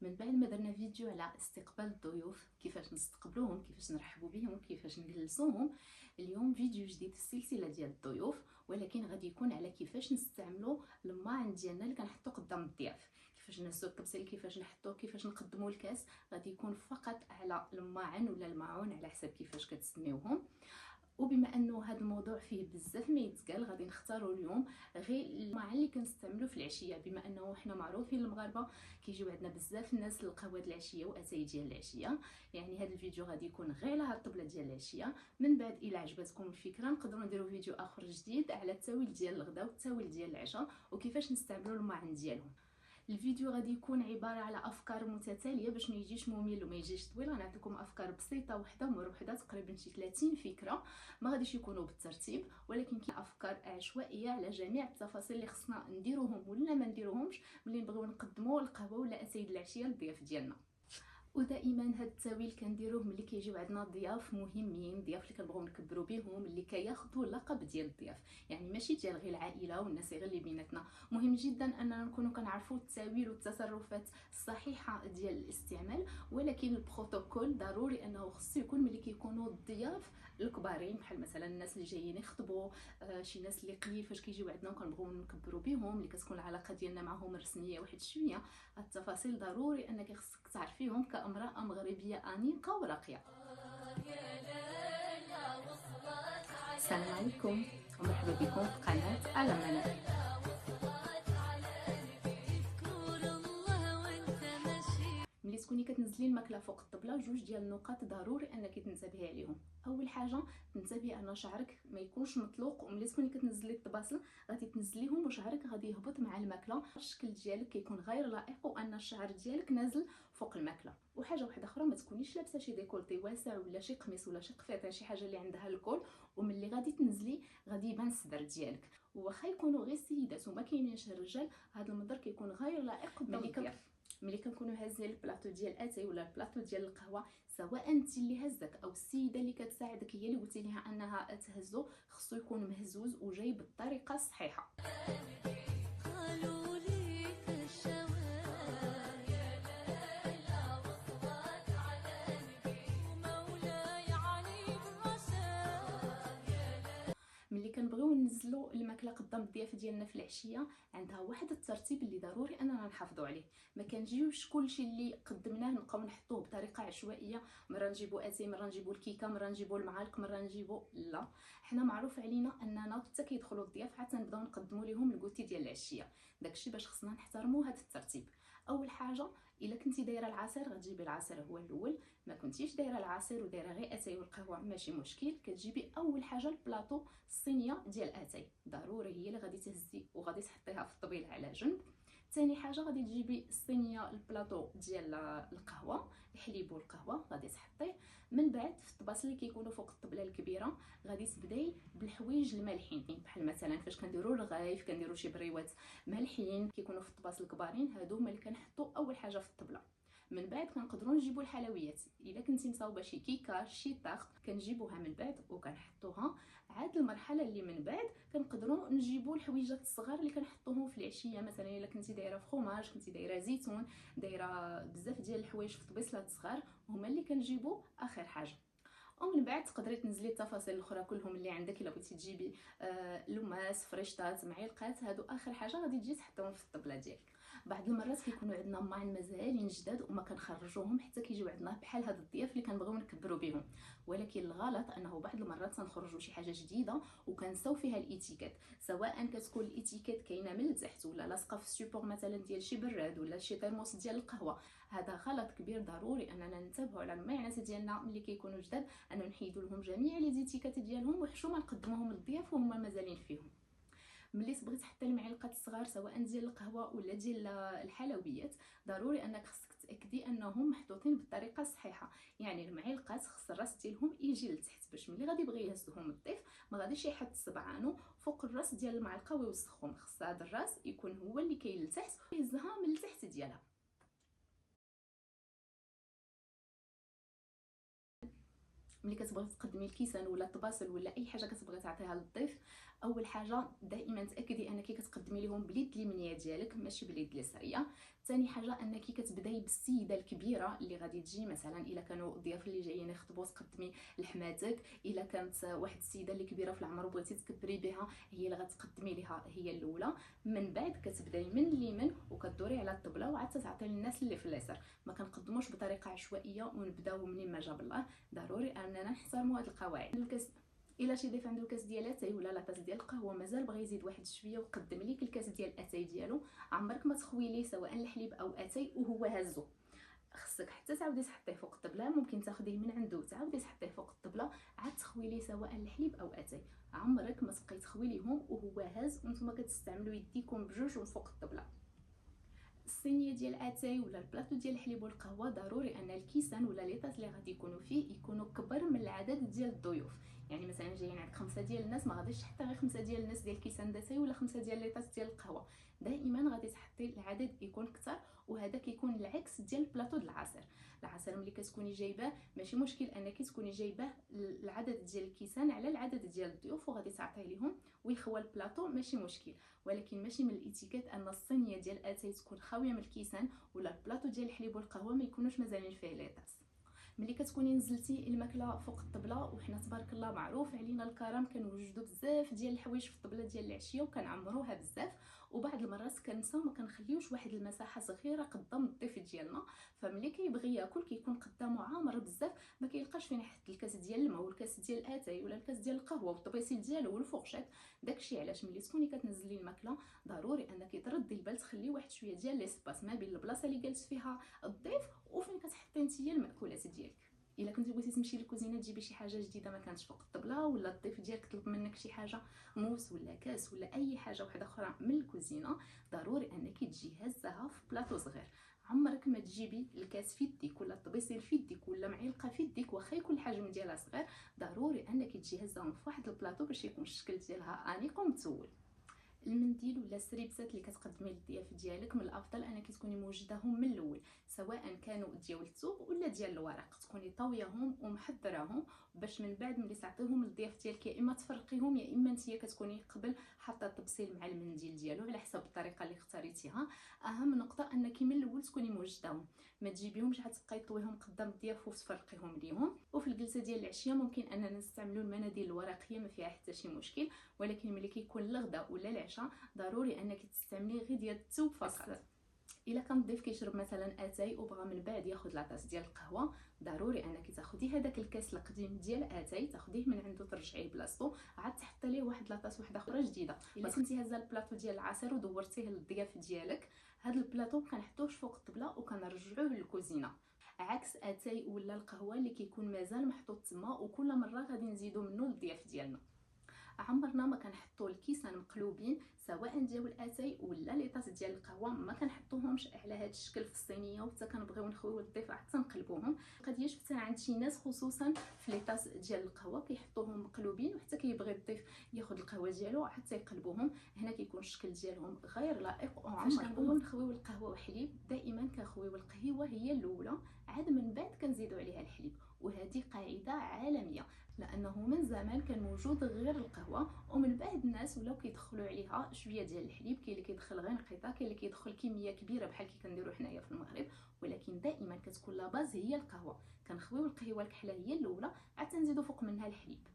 من بعد ما درنا فيديو على استقبال الضيوف، كيفاش نستقبلوهم، كيفاش نرحبوا بهم، كيفاش نجلسوهم. اليوم فيديو جديد في السلسله ديال الضيوف، ولكن غادي يكون على كيفاش نستعملوا الماعن ديالنا اللي كنحطوا قدام الضياف. كيفاش نهزوا الطبسيل، كيفاش نحطوه، كيفاش نقدموا الكاس. غادي يكون فقط على الماعن ولا الماعون على حسب كيفاش كتسميوهم. وبما انه هذا الموضوع فيه بزاف ما يتقال، غادي نختاروا اليوم غير الماعن اللي كنستعملوا في العشيه، بما انه حنا معروفين المغاربه كيجيو عندنا بزاف الناس للقهوه ديال العشيه واتاي ديال العشيه. يعني هذا الفيديو غادي يكون غير على هاد الطبله ديال العشيه. من بعد الى عجبتكم الفكره نقدروا نديروا فيديو اخر جديد على التاويل ديال الغداء والتاويل ديال العشاء وكيفاش نستعملوا الماعن ديالهم. الفيديو غادي يكون عباره على افكار متتاليه باش ما يجيش ممل وما يجيش طويل. غنعطيكم افكار بسيطه وحده مره وحده، تقريبا شي 30 فكره. ما غاديش يكونوا بالترتيب، ولكن كاين افكار عشوائيه على جميع التفاصيل اللي خصنا نديروهم ولا ما نديروهمش ملي نبغيو نقدموا القهوه ولا اتاي العشيه للضياف ديالنا. ودائما هاد التاويل كنديروه ملي كيجيو عندنا ضياف مهمين، ضياف اللي كنبغيو نكبروا بهم، اللي كياخذوا اللقب ديال الضياف. يعني ماشي ديال غير العائله والناس غير اللي بيناتنا. مهم جدا اننا نكونوا كنعرفوا التاويل والتصرفات الصحيحه ديال الاستعمال، ولكن البروتوكول ضروري انه خصو يكون ملي كيكونوا الضياف الكبارين، بحال مثلا الناس اللي جايين يخطبوا، شي ناس اللي قليل فاش كيجيو عندنا وكنبغيو نكبروا بهم، اللي كتكون العلاقه ديالنا معهم رسميه واحد شويه. التفاصيل ضروري انك خصك تعرفيهم كامراه مغربيه انيقه وراقيه. السلام عليكم ومرحبا بكم في قناه على منال. ملي تكوني كتنزلي الماكله فوق الطبله، جوج ديال النقاط ضروري انك تنتبهي عليهم. اول حاجه تنتبهي ان شعرك ما يكونش مطلوق، وملي تكوني كتنزلي الطباسل غادي تنزليهم وشعرك غادي يهبط مع الماكله. الشكل ديالك كيكون غير لائق وان الشعر ديالك نازل فوق الماكله. وحاجه واحده اخرى، ما تكونيش لابسه شي ديكولتي واسع ولا شي قميص ولا شي قفيطه، شي حاجه اللي عندها الكول، وملي غادي تنزلي غادي يبان الصدر ديالك. واخا يكونوا غير السيدات وما كاينينش الرجال، هذا المنظر كيكون غير لائق قدام الضياف. ملي كنكونوا هازين البلاطو ديال اتاي ولا البلاطو ديال القهوه، سواء انت اللي هزك او السيده اللي كتساعدك هي اللي قلتي لها انها تهزو، خصو يكون مهزوز وجاي بالطريقه الصحيحه. ملي كنبغيو ننزلوا الماكله قدام الضياف ديالنا في العشيه، عندها واحد الترتيب اللي ضروري اننا نحافظوا عليه. ما كنجيوش كلشي اللي قدمناه نبقاو نحطوه بطريقه عشوائيه، مره نجيبوا اتاي، مره نجيبوا الكيكه، مره نجيبوا المعالق، مره نجيبوا لا. حنا معروف علينا اننا حتى كيدخلوا الضياف حتى نبداو نقدموا لهم الكوتي ديال العشيه. داكشي باش خصنا نحترموا هذا الترتيب. اول حاجه، الا كنتي دايره العصير غتجيبي العصير هو الاول. ما كنتيش دايره العصير ودايره غير اتاي والقهوه ماشي مشكل، كتجيبي اول حاجه البلاطو، الصينيه ديال اتاي ضروري هي اللي غادي تهزي وغادي تحطيها في الطبيل على جنب. ثاني حاجه غادي تجيبي الصينيه البلاطو ديال القهوه، الحليب والقهوه غادي تحطيه. من بعد في الطباس اللي كيكونوا فوق الطبله الكبيره غادي تبداي بالحوايج المالحين، بحال مثلا فاش كنديروا الرغايف، كنديروا شي بريوات مالحين كيكونوا في الطباس الكبارين، هادو هما اللي كنحطوا اول حاجه في الطبله. من بعد كنقدروا نجيبوا الحلويات، الا كنتي مصاوبه شي كيكه شي طاخ كنجيبوها من بعد وكنحطوها. عاد المرحله اللي من بعد كنقدروا نجيبوا الحويجات الصغار اللي كنحطوهم في العشيه، مثلا الا كنتي دايره فخوماج، كنتي دايره زيتون، دايره بزاف ديال الحوايج في طبيصلات صغار، هما اللي كنجيبوا اخر حاجه. ومن بعد تقدري تنزلي التفاصيل الاخرى كلهم اللي عندك. الا بغيتي تجيبي لماس، فريشطات، معلقات، هادو اخر حاجه غادي تجي تحطيهم في الطبله ديالك. بعض المرات كيكونوا عندنا ماعن مزالين جداد وما كنخرجوهم حتى كيجيو عندنا بحال هاد الضياف اللي كنبغيو نكبروا بهم. ولكن الغلط انه بعض المرات تنخرجوا شي حاجه جديده وكنساو فيها الاتيكيت، سواء كتكون الاتيكيت كاينه من التحت ولا لاصقه في السيبور مثلا ديال شي براد ولا شي ترموس ديال القهوه. هذا غلط كبير، ضروري اننا ننتبهوا على الماعنات ديالنا ملي كيكونوا جداد، انه نحيدوا لهم جميع لي زيتيكات ديالهم وحشومه نقدموهم للضياف وهما مازالين فيهم. ملي تبغي تحطي المعلقات الصغار سواء ديال القهوه ولا ديال الحلويات، ضروري انك خصك تاكدي انهم محطوطين بالطريقه الصحيحه. يعني المعلقات خص الراس ديالهم يجي لتحت باش ملي غادي يبغي يهزهم الضيف ما غاديش يحط صبعانو فوق الراس ديال المعلقه ويوسخهم. خص هذا الراس يكون هو اللي كاين لتحت ويهزها من التحت ديالها. ملي كتبغي تقدمي الكيسان ولا الطباسل ولا اي حاجه كتبغي تعطيها للضيف، اول حاجه دائما تاكدي انك كتقدمي لهم باليد اليمنيه ديالك ماشي باليد اليساريه. ثاني حاجه انك كتبداي بالسيده الكبيره اللي غادي تجي، مثلا الا كانوا الضياف اللي جايين يخطبوا تقدمي لحماتك، الا كانت واحد السيده اللي كبيره في العمر وبغيتي تكبري بها هي اللي غتقدمي لها هي الاولى. من بعد كتبداي من اليمين وكدوري على الطبله وعاد تعطي للناس اللي في اليسار. ما كنقدموش بطريقه عشوائيه ونبداو منين ما جاب الله، ضروري اننا نحترموا هذه القواعد. الا شي ضيف عنده الكاس ديال اتاي ولا لاطاس ديال القهوه مازال بغى يزيد واحد شويه وقدم ليك الكاس ديال اتاي ديالو، عمرك ما تخوي ليه سواء الحليب او اتاي وهو هازو. خصك حتى تعاودي تحطيه فوق الطبله، ممكن تاخديه من عنده تعاودي تحطيه فوق الطبله عاد تخوي ليه سواء الحليب او اتاي. عمرك ما تبقاي تخوي ليهم وهو هاز وانتم كتستعملوا يديكم بجوج فوق الطبله. الصينيه ديال اتاي ولا البلاطو ديال الحليب والقهوه ضروري ان الكيسان ولا ليطاس اللي غادي يكونوا فيه يكونوا كبر من العدد ديال الضيوف. يعني مثلا جايين عندك 5 ديال الناس، ما غاديش تحطي غير 5 ديال الناس ديال كيسان داتاي ولا 5 ديال ليطاس ديال القهوه، دائما غادي تحطي العدد يكون كثر. وهذا كيكون العكس ديال البلاطو ديال العصير ملي كتكوني جايباه ماشي مشكل انك تكوني جايباه العدد ديال الكيسان على العدد ديال الضيوف وغادي تعطيه لهم ويخوى البلاطو ماشي مشكل. ولكن ماشي من الاتيكيت ان الصينيه ديال اتاي تكون خاويه من الكيسان ولا البلاطو ديال الحليب والقهوه ما يكونوش مازالين فيه ليطاس. ملي كتكوني نزلتي الماكله فوق الطبله، وحنا تبارك الله معروف علينا الكرم كنوجدوا بزاف ديال الحوايج في الطبله ديال العشيه وكنعمروها بزاف، وبعض المرات كنساو ما كنخليوش واحد المساحه صغيره قدام الضيف ديالنا. فملي كيبغي ياكل كيكون قدامه عامر بزاف ما كيلقاش فين يحط الكاس ديال الماء والكاس ديال الاتاي ولا الكاس ديال القهوه والطبيسيل ديالو والفورشيت. داكشي علاش ملي تكوني كتنزلي الماكله ضروري انك تردي البال تخلي واحد شويه ديال ليسباس ما بين البلاصه اللي جالس فيها الضيف وفين كتحطي نتيا الماكولات ديالك. الا كنتي بغيتي تمشي للكوزينه تجيبي شي حاجه جديده ما كانتش فوق الطبله، ولا الضيف ديالك طلب منك شي حاجه موس ولا كاس ولا اي حاجه واحده اخرى من الكوزينه، ضروري انك تجي هزها في بلاطو صغير. عمرك ما تجيبي الكاس في يديك ولا الطبيسيل في يديك ولا معلقه في يديك واخا يكون الحجم ديالها صغير، ضروري انك تجي هزهم في واحد البلاطو باش يكون الشكل ديالها انيق ومتول. المنديل ولا السريبسات اللي كتقدمي للضياف ديالك من الافضل انك تكوني موجداهم من الاول، سواء كانوا ديال الثوب ولا ديال الورق، تكوني طوياهم ومحضراهم باش من بعد ملي تعطيهم للضياف ديالك يا اما تفرقيهم يا اما نتيا كتكوني قبل حاطه الطبسيل مع المنديل ديالو على حسب الطريقه اللي اختاريتيها. اهم نقطه انك من الاول تكوني موجداهم، ما تجيبيهمش عاد تبقاي طويهم قدام الضياف وتفرقيهم ليهم. وفي الجلسه ديال العشيه ممكن اننا نستعملوا المناديل الورقيه ما فيها حتى شي مشكل، ولكن ملي كيكون الغداء ولا العشاء ضروري انك تستعملي غير ديال الثوب فقط. الا كان الضيف كيشرب مثلا اتاي وبغى من بعد ياخذ لاطاس ديال القهوه، ضروري انك تاخدي هذاك الكاس القديم ديال اتاي تاخديه من عنده ترجعيه لبلاصتو عاد تحطي ليه واحد لاطاس واحده اخرى جديده. الا كنتي هازه البلاطو ديال العصير ودورتيه للضياف ديالك، هذا البلاطو ما كنحطوش فوق الطبله وكنرجعوه للكوزينه، عكس اتاي ولا القهوه اللي كيكون مازال محطوط تما وكل مره غادي نزيدو منه للضياف ديالنا. عمرنا ما كنحطوا الكيسان مقلوبين سواء ديال الاتاي ولا ليطاس ديال القهوه، ما كنحطوهمش على هذا الشكل في الصينيه وحتى كنبغيو نخويو الضيف حتى نقلبوهم. قضيه شفتها عند شي ناس خصوصا في ليطاس ديال القهوه كيحطوهم مقلوبين وحتى كيبغي الضيف ياخذ القهوه ديالو حتى يقلبوهم، هنا كيكون الشكل ديالهم غير لائق. وعمرنا نخويو القهوه وحليب دائما كنخويو القهوه هي الاولى، عاد من بعد كنزيدوا عليها الحليب، وهذه قاعده عالميه لانه من زمان كان موجود غير القهوه ومن بعد الناس ولاو كيدخلوا عليها شويه ديال الحليب، كاين اللي كيدخل غير نقيطه، كاين اللي كيدخل كميه كبيره بحال كي كنديروا حنايا في المغرب، ولكن دائما كتكون لا باز هي القهوه. كنخويو القهوه الكحله هي الاولى عاد تنزيدوا فوق منها الحليب.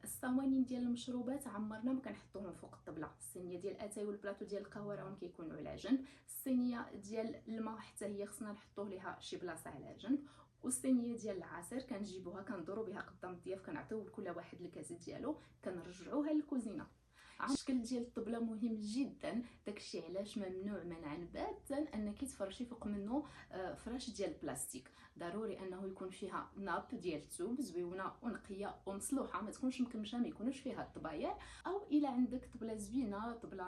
الصواني ديال المشروبات عمرنا ما كنحطوهم فوق الطبله، الصينيه ديال الاتاي والبلاطو ديال القهوه راهم كيكونوا على جنب، الصينيه ديال الماء حتى هي خصنا نحطوه ليها شي بلاصه على جنب، والصينيه ديال العصير كنجيبوها كندورو بها قدام الضياف، كنعطيو لكل واحد الكاس ديالو كنرجعوها للكوزينه. الشكل ديال الطبله مهم جدا، داكشي علاش ممنوع منعا باتا انك تفرشي فوق منه فراش ديال البلاستيك، ضروري انه يكون فيها ناب ديال الثوب زويونه ونقيه ومصلوحه، ما تكونش مكمشه، ما يكونوش فيها الطبايع. او الا عندك طبله زوينه، طبله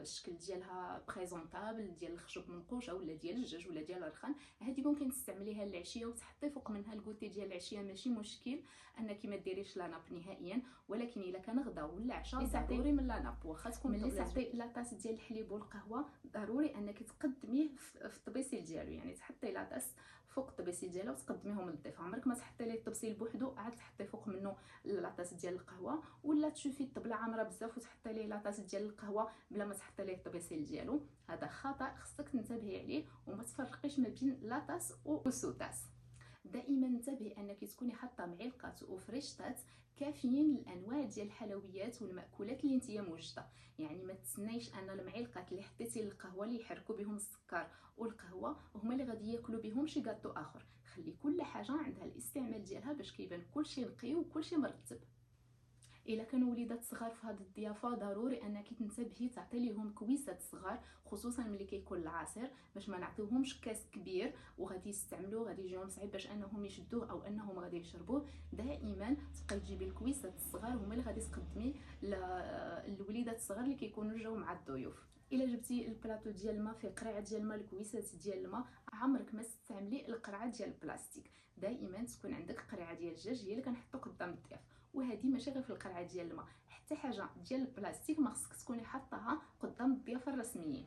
الشكل ديالها بريزونطابل ديال الخشب منقوشه ولا ديال الدجاج ولا ديال الرخام، هذه ممكن تستعمليها للعشيه وتحطي فوق منها الكوتي ديال العشيه، ماشي مشكل انك ما ديريش لا ناب نهائيا. ولكن الا كان غدا ولا عشاء ضروري من لا ناب، واخا تكون ملي تعطي لاطاس ديال الحليب والقهوه ضروري انك تقدميه في في الطبيسيل ديالو، يعني تحطي لاطاس فوق الطبيسيل ديالها وتقدميهم للضيف. عمرك ما تحطي ليه الطبسيل بوحدو عاد تحطي فوق منه لاطاس ديال القهوه، ولا تشوفي الطبله عامره بزاف وتحطي ليه لاطاس ديال القهوه بلا ما تحطي ليه الطبيسيل ديالو. هذا خطا خصك تنتبهي عليه، وما تفرقيش ما بين لاطاس وسوطاس. دائما انتبهي انك تكوني حاطه معلقات وفريشطات كافيين للانواع ديال الحلويات والمأكولات اللي نتيا موجده. يعني ما تسنايش ان المعلقات اللي حطيتي للقهوه اللي يحركوا بهم السكر والقهوه هما اللي غادي ياكلوا بهم شي كاطو اخر. خلي كل حاجه عندها الاستعمال ديالها باش كيبان كلشي نقي وكلشي مرتب. الا كانوا وليدات صغار في هذه الضيافه ضروري انك تنتبهي تعطي لهم كويسات صغار، خصوصا ملي كيكون العصير، باش ما نعطيوهمش كاس كبير وغادي يستعملوه غادي يجيهم صعيب باش انهم يشدوه او انهم غادي يشربوه. دائما تبقاي تجيبي الكويسات الصغار هما اللي غادي تقدمي للوليدات الصغار اللي كيكونوا جاو مع الضيوف. الا جبتي البلاطو ديال الماء فيه قرعه ديال الماء الكويسات ديال الماء، عمرك ما تستعملي القرعه ديال البلاستيك. دائما تكون عندك قرعه ديال الدجاج هي اللي كنحطو قدام الضياف. وهذه ماشي غير في القرعه ديال الماء، حتى حاجه ديال البلاستيك ما خصك تكوني حاطاها قدام الضيافه الرسميين.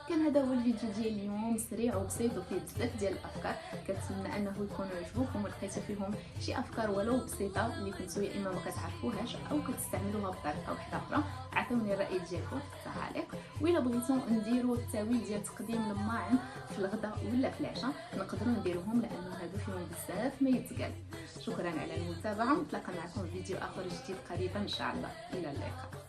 كان هذا هو الفيديو ديال اليوم، سريع وبسيط وفيه بزاف ديال الافكار. كنتمنى انه يكونوا عجبوكم ولقيتوا فيهم شي افكار ولو بسيطه اللي كنتو يا اما ما كتعرفوهاش او كتستعملوها بطريقه واحده اخرى. عطوني الراي ديالكم في التعاليق، وإلا بغيتو نديروا التاويل ديال تقديم الماعن في الغداء ولا في العشاء نقدروا نديروهم، لانه هادو فيهم بزاف ما يتقال. شكرا على المتابعه، نتلاقى معكم في فيديو اخر جديد قريبا ان شاء الله. الى اللقاء.